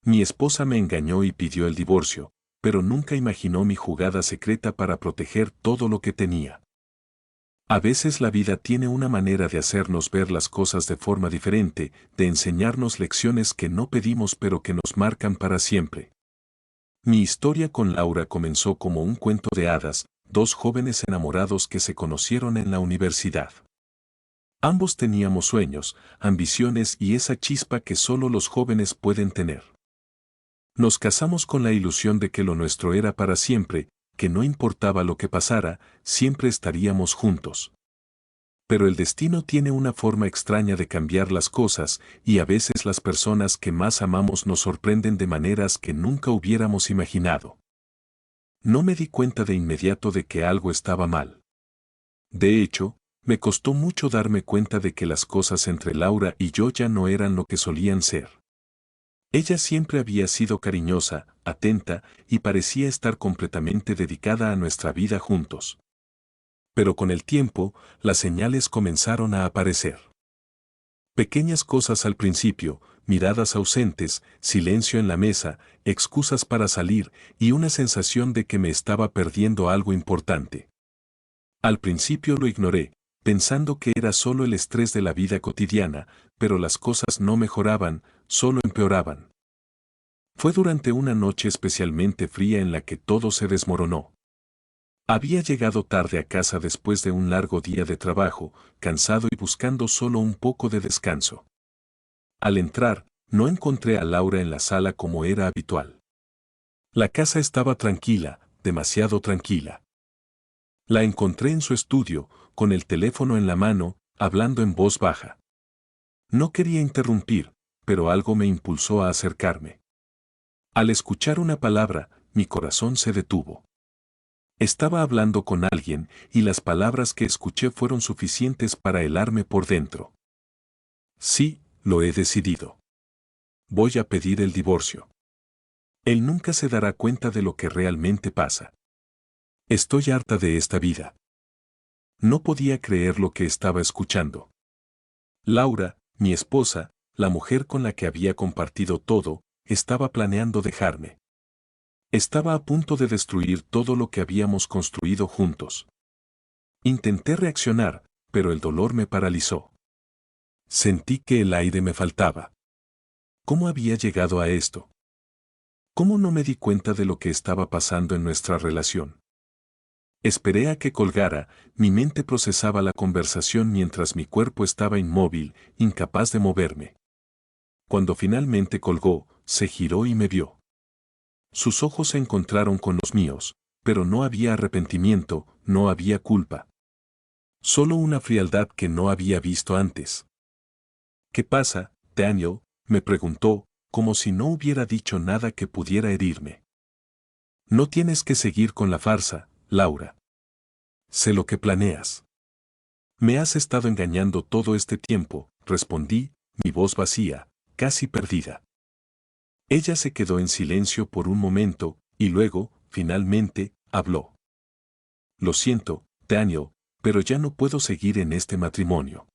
Mi esposa me engañó y pidió el divorcio, pero nunca imaginó mi jugada secreta para proteger todo lo que tenía. A veces la vida tiene una manera de hacernos ver las cosas de forma diferente, de enseñarnos lecciones que no pedimos pero que nos marcan para siempre. Mi historia con Laura comenzó como un cuento de hadas, dos jóvenes enamorados que se conocieron en la universidad. Ambos teníamos sueños, ambiciones y esa chispa que solo los jóvenes pueden tener. Nos casamos con la ilusión de que lo nuestro era para siempre, que no importaba lo que pasara, siempre estaríamos juntos. Pero el destino tiene una forma extraña de cambiar las cosas, y a veces las personas que más amamos nos sorprenden de maneras que nunca hubiéramos imaginado. No me di cuenta de inmediato de que algo estaba mal. De hecho, me costó mucho darme cuenta de que las cosas entre Laura y yo ya no eran lo que solían ser. Ella siempre había sido cariñosa, atenta, y parecía estar completamente dedicada a nuestra vida juntos. Pero con el tiempo, las señales comenzaron a aparecer. Pequeñas cosas al principio, miradas ausentes, silencio en la mesa, excusas para salir y una sensación de que me estaba perdiendo algo importante. Al principio lo ignoré, pensando que era solo el estrés de la vida cotidiana, pero las cosas no mejoraban, solo empeoraban. Fue durante una noche especialmente fría en la que todo se desmoronó. Había llegado tarde a casa después de un largo día de trabajo, cansado y buscando solo un poco de descanso. Al entrar, no encontré a Laura en la sala como era habitual. La casa estaba tranquila, demasiado tranquila. La encontré en su estudio, con el teléfono en la mano, hablando en voz baja. No quería interrumpir, pero algo me impulsó a acercarme. Al escuchar una palabra, mi corazón se detuvo. Estaba hablando con alguien, y las palabras que escuché fueron suficientes para helarme por dentro. Sí, lo he decidido. Voy a pedir el divorcio. Él nunca se dará cuenta de lo que realmente pasa. Estoy harta de esta vida. No podía creer lo que estaba escuchando. Laura, mi esposa, la mujer con la que había compartido todo, estaba planeando dejarme. Estaba a punto de destruir todo lo que habíamos construido juntos. Intenté reaccionar, pero el dolor me paralizó. Sentí que el aire me faltaba. ¿Cómo había llegado a esto? ¿Cómo no me di cuenta de lo que estaba pasando en nuestra relación? Esperé a que colgara, mi mente procesaba la conversación mientras mi cuerpo estaba inmóvil, incapaz de moverme. Cuando finalmente colgó, se giró y me vio. Sus ojos se encontraron con los míos, pero no había arrepentimiento, no había culpa. Solo una frialdad que no había visto antes. ¿Qué pasa, Daniel?, me preguntó, como si no hubiera dicho nada que pudiera herirme. No tienes que seguir con la farsa, Laura. Sé lo que planeas. Me has estado engañando todo este tiempo, respondí, mi voz vacía, casi perdida. Ella se quedó en silencio por un momento, y luego, finalmente, habló. Lo siento, Daniel, pero ya no puedo seguir en este matrimonio.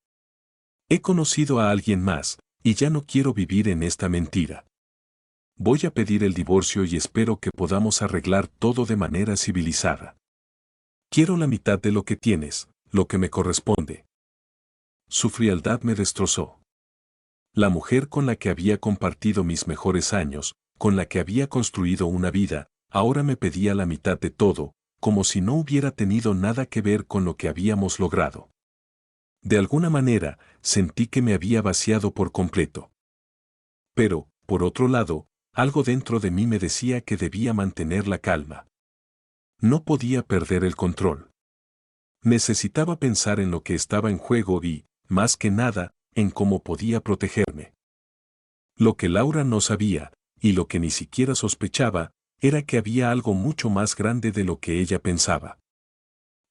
He conocido a alguien más, y ya no quiero vivir en esta mentira. Voy a pedir el divorcio y espero que podamos arreglar todo de manera civilizada. Quiero la mitad de lo que tienes, lo que me corresponde. Su frialdad me destrozó. La mujer con la que había compartido mis mejores años, con la que había construido una vida, ahora me pedía la mitad de todo, como si no hubiera tenido nada que ver con lo que habíamos logrado. De alguna manera, sentí que me había vaciado por completo. Pero, por otro lado, algo dentro de mí me decía que debía mantener la calma. No podía perder el control. Necesitaba pensar en lo que estaba en juego y, más que nada, en cómo podía protegerme. Lo que Laura no sabía, y lo que ni siquiera sospechaba, era que había algo mucho más grande de lo que ella pensaba.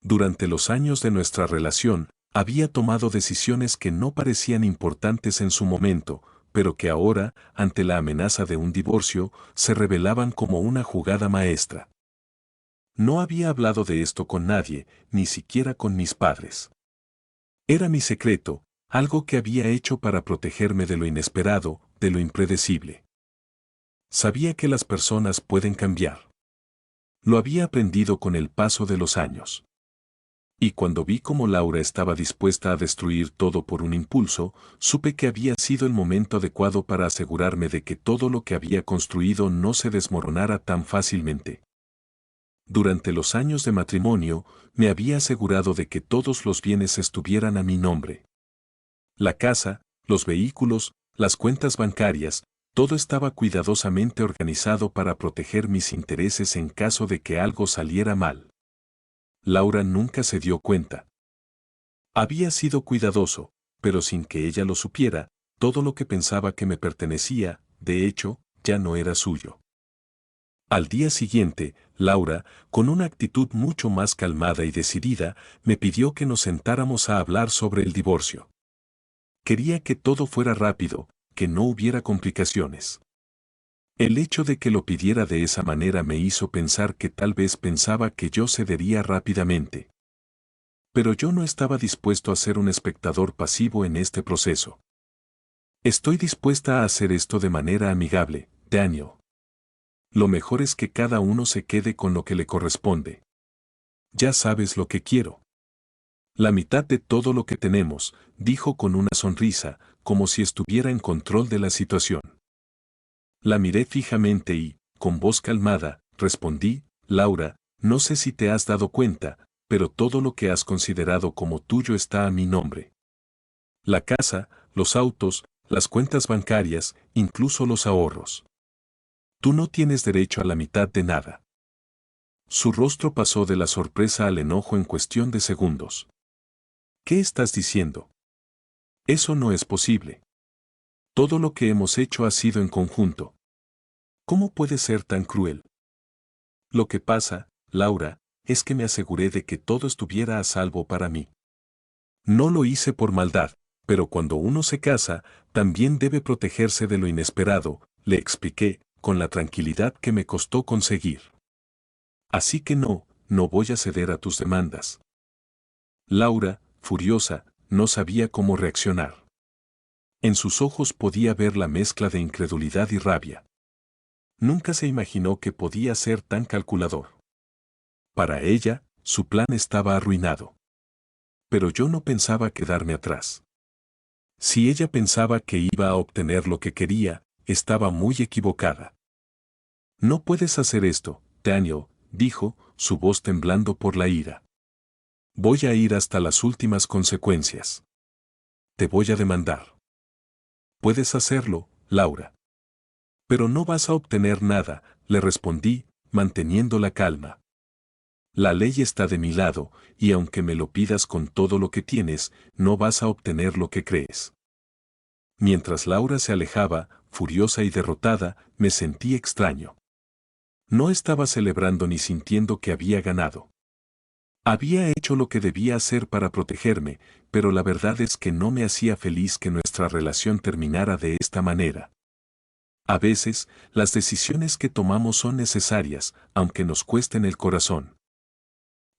Durante los años de nuestra relación, había tomado decisiones que no parecían importantes en su momento, pero que ahora, ante la amenaza de un divorcio, se revelaban como una jugada maestra. No había hablado de esto con nadie, ni siquiera con mis padres. Era mi secreto, algo que había hecho para protegerme de lo inesperado, de lo impredecible. Sabía que las personas pueden cambiar. Lo había aprendido con el paso de los años. Y cuando vi cómo Laura estaba dispuesta a destruir todo por un impulso, supe que había sido el momento adecuado para asegurarme de que todo lo que había construido no se desmoronara tan fácilmente. Durante los años de matrimonio, me había asegurado de que todos los bienes estuvieran a mi nombre. La casa, los vehículos, las cuentas bancarias, todo estaba cuidadosamente organizado para proteger mis intereses en caso de que algo saliera mal. Laura nunca se dio cuenta. Había sido cuidadoso, pero sin que ella lo supiera, todo lo que pensaba que me pertenecía, de hecho, ya no era suyo. Al día siguiente, Laura, con una actitud mucho más calmada y decidida, me pidió que nos sentáramos a hablar sobre el divorcio. Quería que todo fuera rápido, que no hubiera complicaciones. El hecho de que lo pidiera de esa manera me hizo pensar que tal vez pensaba que yo cedería rápidamente. Pero yo no estaba dispuesto a ser un espectador pasivo en este proceso. Estoy dispuesta a hacer esto de manera amigable, Daniel. Lo mejor es que cada uno se quede con lo que le corresponde. Ya sabes lo que quiero. La mitad de todo lo que tenemos, dijo con una sonrisa, como si estuviera en control de la situación. La miré fijamente y, con voz calmada, respondí, Laura, no sé si te has dado cuenta, pero todo lo que has considerado como tuyo está a mi nombre. La casa, los autos, las cuentas bancarias, incluso los ahorros. Tú no tienes derecho a la mitad de nada. Su rostro pasó de la sorpresa al enojo en cuestión de segundos. ¿Qué estás diciendo? Eso no es posible. Todo lo que hemos hecho ha sido en conjunto. ¿Cómo puede ser tan cruel? Lo que pasa, Laura, es que me aseguré de que todo estuviera a salvo para mí. No lo hice por maldad, pero cuando uno se casa, también debe protegerse de lo inesperado, le expliqué, con la tranquilidad que me costó conseguir. Así que no voy a ceder a tus demandas. Laura, furiosa, no sabía cómo reaccionar. En sus ojos podía ver la mezcla de incredulidad y rabia. Nunca se imaginó que podía ser tan calculador. Para ella, su plan estaba arruinado. Pero yo no pensaba quedarme atrás. Si ella pensaba que iba a obtener lo que quería, estaba muy equivocada. No puedes hacer esto, Daniel, dijo, su voz temblando por la ira. Voy a ir hasta las últimas consecuencias. Te voy a demandar. Puedes hacerlo, Laura. Pero no vas a obtener nada, le respondí, manteniendo la calma. La ley está de mi lado, y aunque me lo pidas con todo lo que tienes, no vas a obtener lo que crees. Mientras Laura se alejaba, furiosa y derrotada, me sentí extraño. No estaba celebrando ni sintiendo que había ganado. Había hecho lo que debía hacer para protegerme, pero la verdad es que no me hacía feliz que nuestra relación terminara de esta manera. A veces, las decisiones que tomamos son necesarias, aunque nos cuesten el corazón.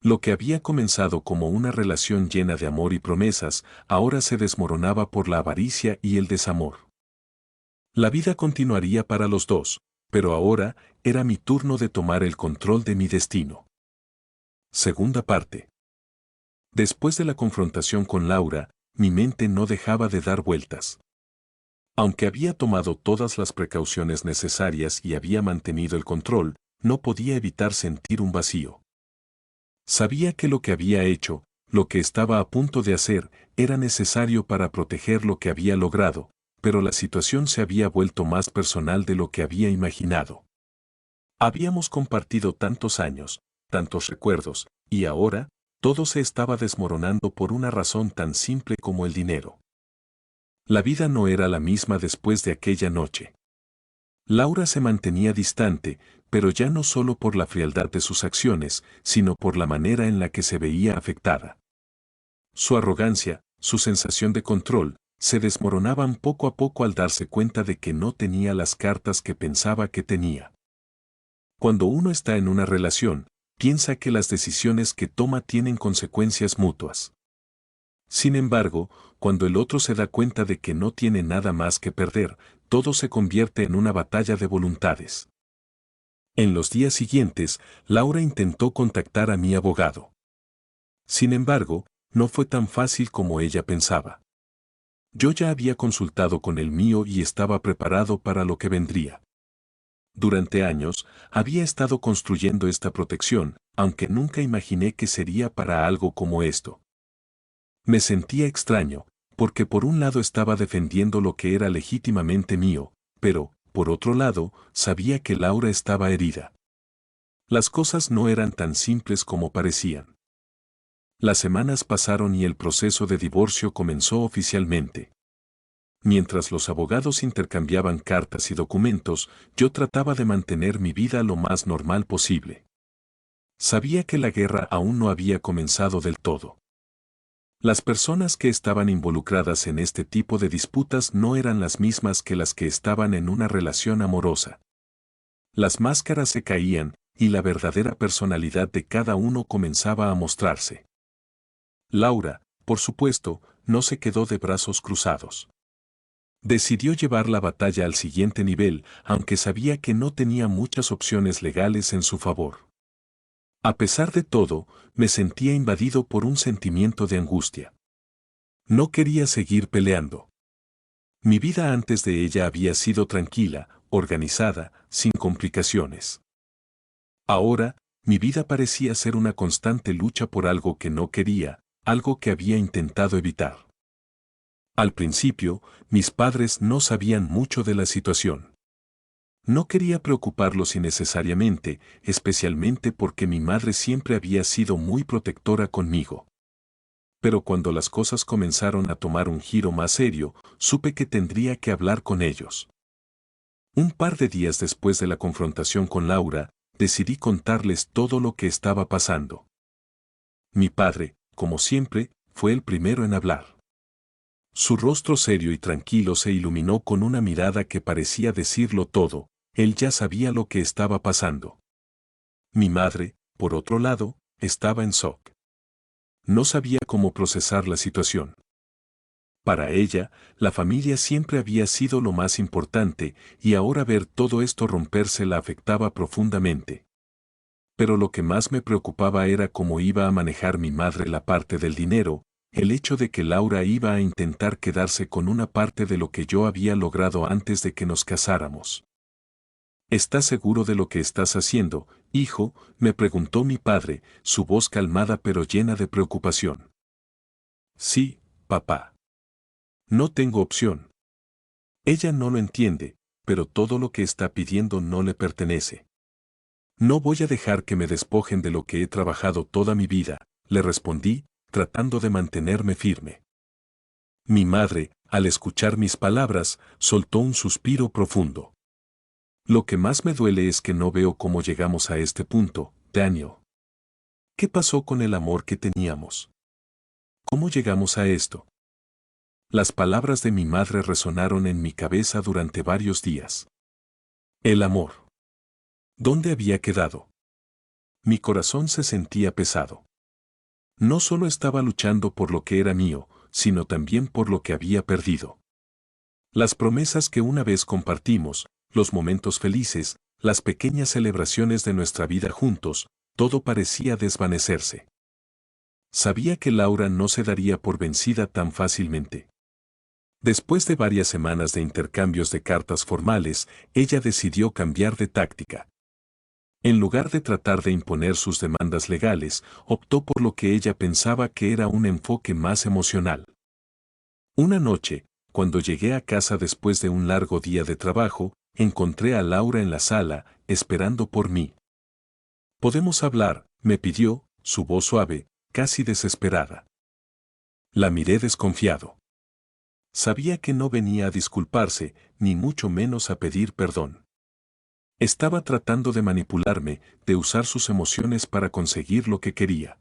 Lo que había comenzado como una relación llena de amor y promesas, ahora se desmoronaba por la avaricia y el desamor. La vida continuaría para los dos, pero ahora era mi turno de tomar el control de mi destino. Segunda parte. Después de la confrontación con Laura, mi mente no dejaba de dar vueltas. Aunque había tomado todas las precauciones necesarias y había mantenido el control, no podía evitar sentir un vacío. Sabía que lo que había hecho, lo que estaba a punto de hacer, era necesario para proteger lo que había logrado, pero la situación se había vuelto más personal de lo que había imaginado. Habíamos compartido tantos años, tantos recuerdos, y ahora, todo se estaba desmoronando por una razón tan simple como el dinero. La vida no era la misma después de aquella noche. Laura se mantenía distante, pero ya no solo por la frialdad de sus acciones, sino por la manera en la que se veía afectada. Su arrogancia, su sensación de control, se desmoronaban poco a poco al darse cuenta de que no tenía las cartas que pensaba que tenía. Cuando uno está en una relación, piensa que las decisiones que toma tienen consecuencias mutuas. Sin embargo, cuando el otro se da cuenta de que no tiene nada más que perder, todo se convierte en una batalla de voluntades. En los días siguientes, Laura intentó contactar a mi abogado. Sin embargo, no fue tan fácil como ella pensaba. Yo ya había consultado con el mío y estaba preparado para lo que vendría. Durante años, había estado construyendo esta protección, aunque nunca imaginé que sería para algo como esto. Me sentía extraño, porque por un lado estaba defendiendo lo que era legítimamente mío, pero, por otro lado, sabía que Laura estaba herida. Las cosas no eran tan simples como parecían. Las semanas pasaron y el proceso de divorcio comenzó oficialmente. Mientras los abogados intercambiaban cartas y documentos, yo trataba de mantener mi vida lo más normal posible. Sabía que la guerra aún no había comenzado del todo. Las personas que estaban involucradas en este tipo de disputas no eran las mismas que las que estaban en una relación amorosa. Las máscaras se caían, y la verdadera personalidad de cada uno comenzaba a mostrarse. Laura, por supuesto, no se quedó de brazos cruzados. Decidió llevar la batalla al siguiente nivel, aunque sabía que no tenía muchas opciones legales en su favor. A pesar de todo, me sentía invadido por un sentimiento de angustia. No quería seguir peleando. Mi vida antes de ella había sido tranquila, organizada, sin complicaciones. Ahora, mi vida parecía ser una constante lucha por algo que no quería, algo que había intentado evitar. Al principio, mis padres no sabían mucho de la situación. No quería preocuparlos innecesariamente, especialmente porque mi madre siempre había sido muy protectora conmigo. Pero cuando las cosas comenzaron a tomar un giro más serio, supe que tendría que hablar con ellos. Un par de días después de la confrontación con Laura, decidí contarles todo lo que estaba pasando. Mi padre, como siempre, fue el primero en hablar. Su rostro serio y tranquilo se iluminó con una mirada que parecía decirlo todo. Él ya sabía lo que estaba pasando. Mi madre, por otro lado, estaba en shock. No sabía cómo procesar la situación. Para ella, la familia siempre había sido lo más importante, y ahora ver todo esto romperse la afectaba profundamente. Pero lo que más me preocupaba era cómo iba a manejar mi madre la parte del dinero, el hecho de que Laura iba a intentar quedarse con una parte de lo que yo había logrado antes de que nos casáramos. ¿Estás seguro de lo que estás haciendo, hijo?, me preguntó mi padre, su voz calmada pero llena de preocupación. Sí, papá. No tengo opción. Ella no lo entiende, pero todo lo que está pidiendo no le pertenece. No voy a dejar que me despojen de lo que he trabajado toda mi vida, le respondí, tratando de mantenerme firme. Mi madre, al escuchar mis palabras, soltó un suspiro profundo. Lo que más me duele es que no veo cómo llegamos a este punto, Daniel. ¿Qué pasó con el amor que teníamos? ¿Cómo llegamos a esto? Las palabras de mi madre resonaron en mi cabeza durante varios días. El amor. ¿Dónde había quedado? Mi corazón se sentía pesado. No solo estaba luchando por lo que era mío, sino también por lo que había perdido. Las promesas que una vez compartimos, los momentos felices, las pequeñas celebraciones de nuestra vida juntos, todo parecía desvanecerse. Sabía que Laura no se daría por vencida tan fácilmente. Después de varias semanas de intercambios de cartas formales, ella decidió cambiar de táctica. En lugar de tratar de imponer sus demandas legales, optó por lo que ella pensaba que era un enfoque más emocional. Una noche, cuando llegué a casa después de un largo día de trabajo, encontré a Laura en la sala, esperando por mí. «¿Podemos hablar?», me pidió, su voz suave, casi desesperada. La miré desconfiado. Sabía que no venía a disculparse, ni mucho menos a pedir perdón. Estaba tratando de manipularme, de usar sus emociones para conseguir lo que quería.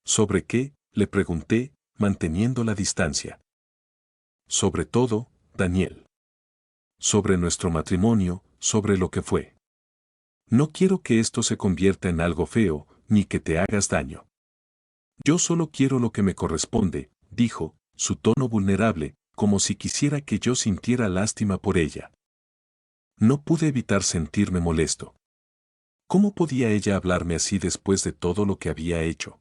¿Sobre qué?, le pregunté, manteniendo la distancia. Sobre todo, Daniel. Sobre nuestro matrimonio, sobre lo que fue. No quiero que esto se convierta en algo feo, ni que te hagas daño. Yo solo quiero lo que me corresponde, dijo, su tono vulnerable, como si quisiera que yo sintiera lástima por ella. No pude evitar sentirme molesto. ¿Cómo podía ella hablarme así después de todo lo que había hecho?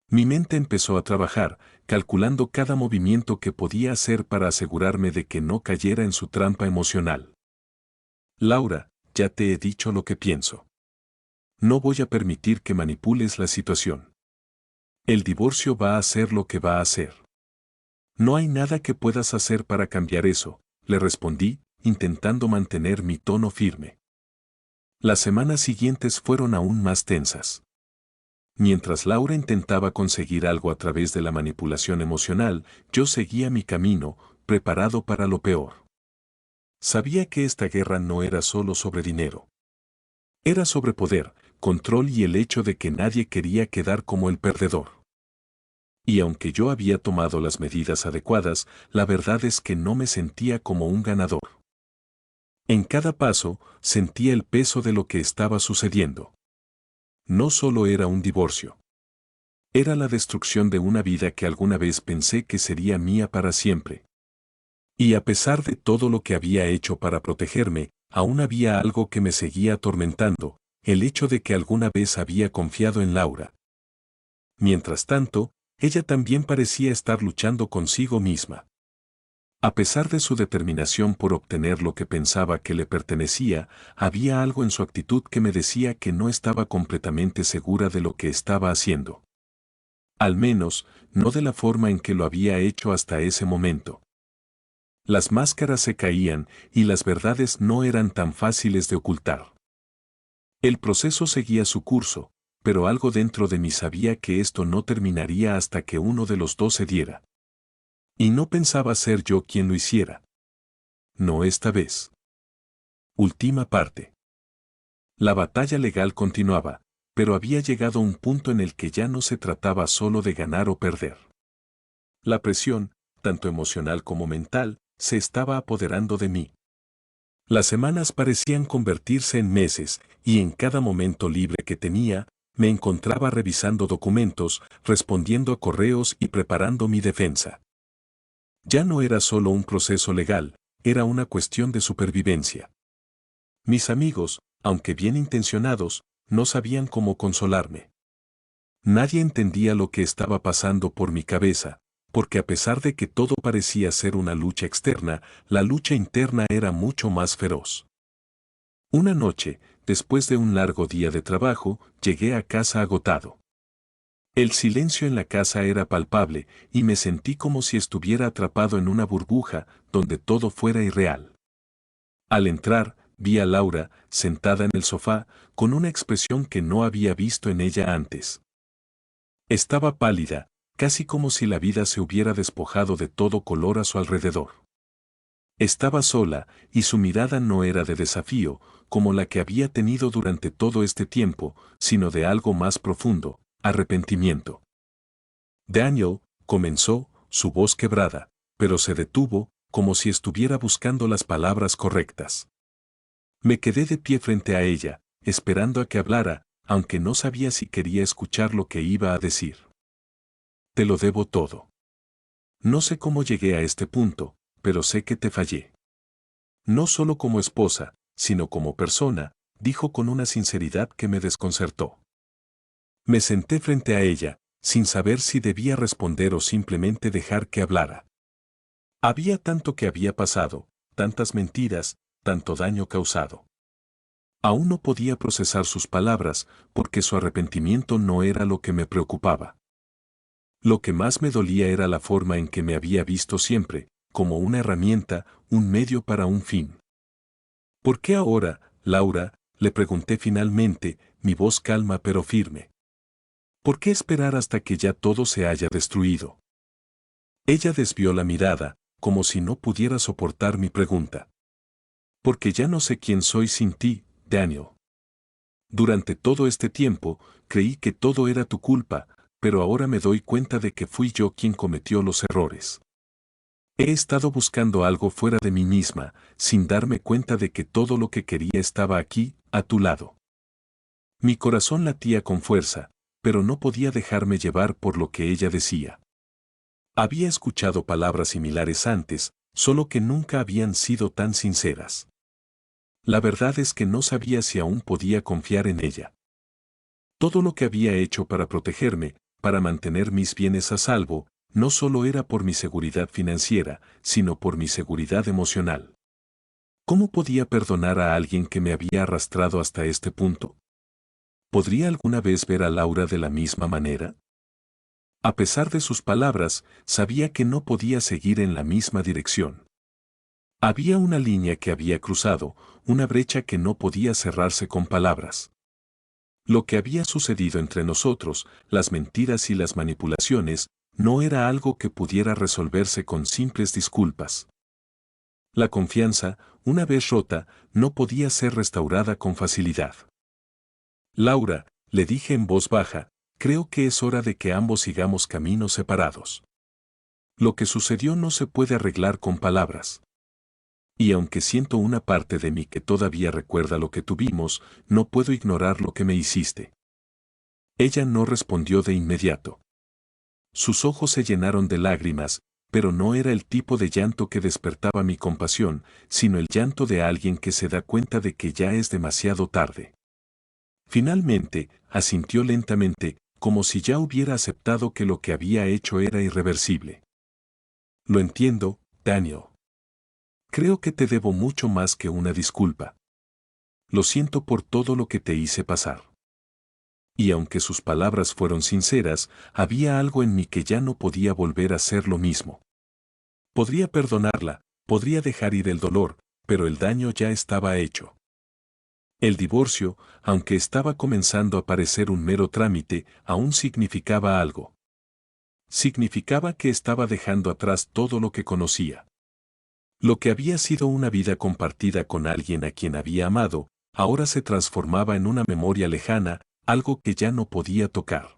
Mi mente empezó a trabajar, calculando cada movimiento que podía hacer para asegurarme de que no cayera en su trampa emocional. Laura, ya te he dicho lo que pienso. No voy a permitir que manipules la situación. El divorcio va a ser lo que va a ser. No hay nada que puedas hacer para cambiar eso, le respondí, intentando mantener mi tono firme. Las semanas siguientes fueron aún más tensas. Mientras Laura intentaba conseguir algo a través de la manipulación emocional, yo seguía mi camino, preparado para lo peor. Sabía que esta guerra no era solo sobre dinero. Era sobre poder, control y el hecho de que nadie quería quedar como el perdedor. Y aunque yo había tomado las medidas adecuadas, la verdad es que no me sentía como un ganador. En cada paso, sentía el peso de lo que estaba sucediendo. No solo era un divorcio. Era la destrucción de una vida que alguna vez pensé que sería mía para siempre. Y a pesar de todo lo que había hecho para protegerme, aún había algo que me seguía atormentando, el hecho de que alguna vez había confiado en Laura. Mientras tanto, ella también parecía estar luchando consigo misma. A pesar de su determinación por obtener lo que pensaba que le pertenecía, había algo en su actitud que me decía que no estaba completamente segura de lo que estaba haciendo. Al menos, no de la forma en que lo había hecho hasta ese momento. Las máscaras se caían y las verdades no eran tan fáciles de ocultar. El proceso seguía su curso, pero algo dentro de mí sabía que esto no terminaría hasta que uno de los dos cediera. Y no pensaba ser yo quien lo hiciera. No esta vez. Última parte. La batalla legal continuaba, pero había llegado a un punto en el que ya no se trataba solo de ganar o perder. La presión, tanto emocional como mental, se estaba apoderando de mí. Las semanas parecían convertirse en meses, y en cada momento libre que tenía, me encontraba revisando documentos, respondiendo a correos y preparando mi defensa. Ya no era solo un proceso legal, era una cuestión de supervivencia. Mis amigos, aunque bien intencionados, no sabían cómo consolarme. Nadie entendía lo que estaba pasando por mi cabeza, porque a pesar de que todo parecía ser una lucha externa, la lucha interna era mucho más feroz. Una noche, después de un largo día de trabajo, llegué a casa agotado. El silencio en la casa era palpable y me sentí como si estuviera atrapado en una burbuja donde todo fuera irreal. Al entrar, vi a Laura, sentada en el sofá, con una expresión que no había visto en ella antes. Estaba pálida, casi como si la vida se hubiera despojado de todo color a su alrededor. Estaba sola, y su mirada no era de desafío, como la que había tenido durante todo este tiempo, sino de algo más profundo, arrepentimiento. Daniel, comenzó, su voz quebrada, pero se detuvo, como si estuviera buscando las palabras correctas. Me quedé de pie frente a ella, esperando a que hablara, aunque no sabía si quería escuchar lo que iba a decir. Te lo debo todo. No sé cómo llegué a este punto, pero sé que te fallé. No solo como esposa, sino como persona, dijo con una sinceridad que me desconcertó. Me senté frente a ella, sin saber si debía responder o simplemente dejar que hablara. Había tanto que había pasado, tantas mentiras, tanto daño causado. Aún no podía procesar sus palabras, porque su arrepentimiento no era lo que me preocupaba. Lo que más me dolía era la forma en que me había visto siempre, como una herramienta, un medio para un fin. ¿Por qué ahora, Laura?, le pregunté finalmente, mi voz calma pero firme. ¿Por qué esperar hasta que ya todo se haya destruido? Ella desvió la mirada, como si no pudiera soportar mi pregunta. Porque ya no sé quién soy sin ti, Daniel. Durante todo este tiempo, creí que todo era tu culpa, pero ahora me doy cuenta de que fui yo quien cometió los errores. He estado buscando algo fuera de mí misma, sin darme cuenta de que todo lo que quería estaba aquí, a tu lado. Mi corazón latía con fuerza, pero no podía dejarme llevar por lo que ella decía. Había escuchado palabras similares antes, solo que nunca habían sido tan sinceras. La verdad es que no sabía si aún podía confiar en ella. Todo lo que había hecho para protegerme, para mantener mis bienes a salvo, no solo era por mi seguridad financiera, sino por mi seguridad emocional. ¿Cómo podía perdonar a alguien que me había arrastrado hasta este punto? ¿Podría alguna vez ver a Laura de la misma manera? A pesar de sus palabras, sabía que no podía seguir en la misma dirección. Había una línea que había cruzado, una brecha que no podía cerrarse con palabras. Lo que había sucedido entre nosotros, las mentiras y las manipulaciones, no era algo que pudiera resolverse con simples disculpas. La confianza, una vez rota, no podía ser restaurada con facilidad. Laura, le dije en voz baja, creo que es hora de que ambos sigamos caminos separados. Lo que sucedió no se puede arreglar con palabras. Y aunque siento una parte de mí que todavía recuerda lo que tuvimos, no puedo ignorar lo que me hiciste. Ella no respondió de inmediato. Sus ojos se llenaron de lágrimas, pero no era el tipo de llanto que despertaba mi compasión, sino el llanto de alguien que se da cuenta de que ya es demasiado tarde. Finalmente, asintió lentamente, como si ya hubiera aceptado que lo que había hecho era irreversible. Lo entiendo, Daniel. Creo que te debo mucho más que una disculpa. Lo siento por todo lo que te hice pasar. Y aunque sus palabras fueron sinceras, había algo en mí que ya no podía volver a ser lo mismo. Podría perdonarla, podría dejar ir el dolor, pero el daño ya estaba hecho. El divorcio, aunque estaba comenzando a parecer un mero trámite, aún significaba algo. Significaba que estaba dejando atrás todo lo que conocía. Lo que había sido una vida compartida con alguien a quien había amado, ahora se transformaba en una memoria lejana, algo que ya no podía tocar.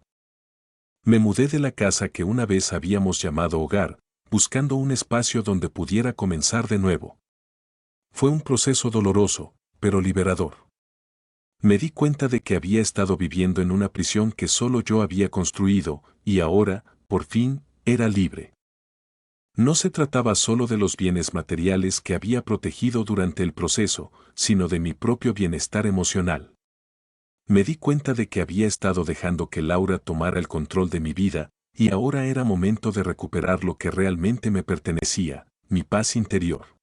Me mudé de la casa que una vez habíamos llamado hogar, buscando un espacio donde pudiera comenzar de nuevo. Fue un proceso doloroso, pero liberador. Me di cuenta de que había estado viviendo en una prisión que solo yo había construido, y ahora, por fin, era libre. No se trataba solo de los bienes materiales que había protegido durante el proceso, sino de mi propio bienestar emocional. Me di cuenta de que había estado dejando que Laura tomara el control de mi vida, y ahora era momento de recuperar lo que realmente me pertenecía, mi paz interior.